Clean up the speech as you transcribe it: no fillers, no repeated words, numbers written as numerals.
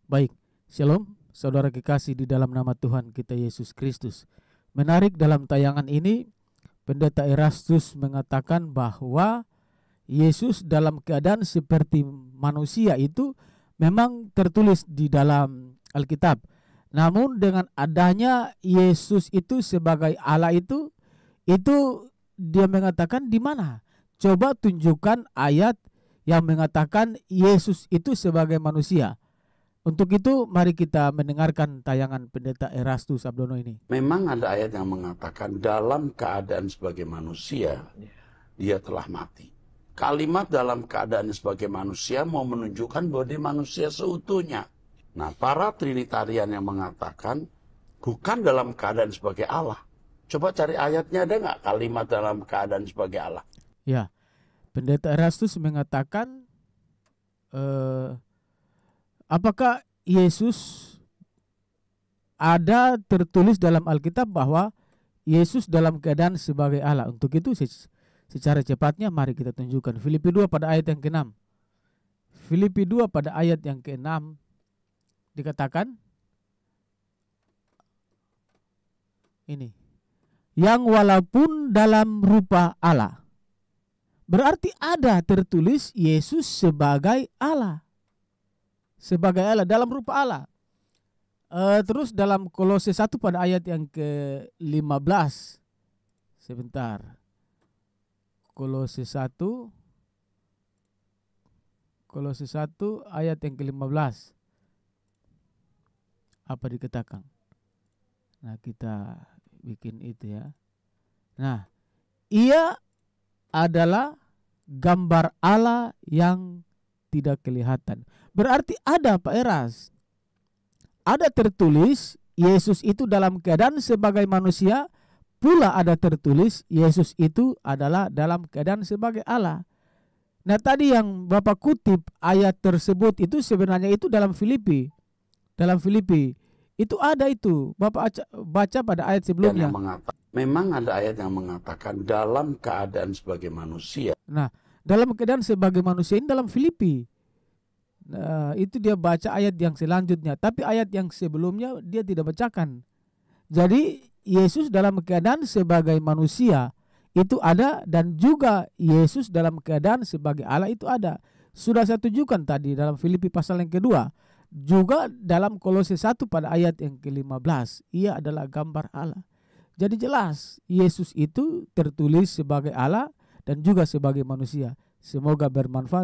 Baik, Shalom, saudara kekasih di dalam nama Tuhan kita Yesus Kristus. Menarik dalam tayangan ini, Pendeta Erastus mengatakan bahwa Yesus dalam keadaan seperti manusia itu memang tertulis di dalam Alkitab. Namun dengan adanya Yesus itu sebagai Allah itu dia mengatakan di mana? Coba tunjukkan ayat yang mengatakan Yesus itu sebagai manusia. Untuk itu mari kita mendengarkan tayangan Pendeta Erastus Abdono ini. Memang ada ayat yang mengatakan dalam keadaan sebagai manusia dia telah mati. Kalimat dalam keadaan sebagai manusia mau menunjukkan bahwa dia manusia seutuhnya. Nah, para Trinitarian yang mengatakan bukan dalam keadaan sebagai Allah. Coba cari ayatnya, ada nggak kalimat dalam keadaan sebagai Allah? Ya, Pendeta Erastus mengatakan apakah Yesus ada tertulis dalam Alkitab bahwa Yesus dalam keadaan sebagai Allah? Untuk itu secara cepatnya mari kita tunjukkan Filipi 2 pada ayat yang ke-6. Filipi 2 pada ayat yang ke-6 dikatakan ini, yang walaupun dalam rupa Allah. Berarti ada tertulis Yesus sebagai Allah. Sebagai Allah, dalam rupa Allah. Terus dalam Kolose 1 pada ayat yang ke-15. Sebentar. Kolose 1 ayat yang ke-15. Apa dikatakan? Nah, kita bikin itu ya. Nah, ia adalah gambar Allah yang tidak kelihatan. Berarti ada, Pak Eras. Ada tertulis Yesus itu dalam keadaan sebagai manusia, pula ada tertulis Yesus itu adalah dalam keadaan sebagai Allah. Nah, tadi yang Bapak kutip ayat tersebut itu sebenarnya itu dalam Filipi. Dalam Filipi itu ada itu. Bapak baca pada ayat sebelumnya. Memang ada ayat yang mengatakan dalam keadaan sebagai manusia. Nah, dalam keadaan sebagai manusia ini dalam Filipi. Nah, itu dia baca ayat yang selanjutnya. Tapi ayat yang sebelumnya dia tidak bacakan. Jadi Yesus dalam keadaan sebagai manusia itu ada, dan juga Yesus dalam keadaan sebagai Allah itu ada. Sudah saya tunjukkan tadi dalam Filipi pasal yang kedua. Juga dalam Kolose 1 pada ayat yang ke-15. Ia adalah gambar Allah. Jadi jelas Yesus itu tertulis sebagai Allah dan juga sebagai manusia. Semoga bermanfaat.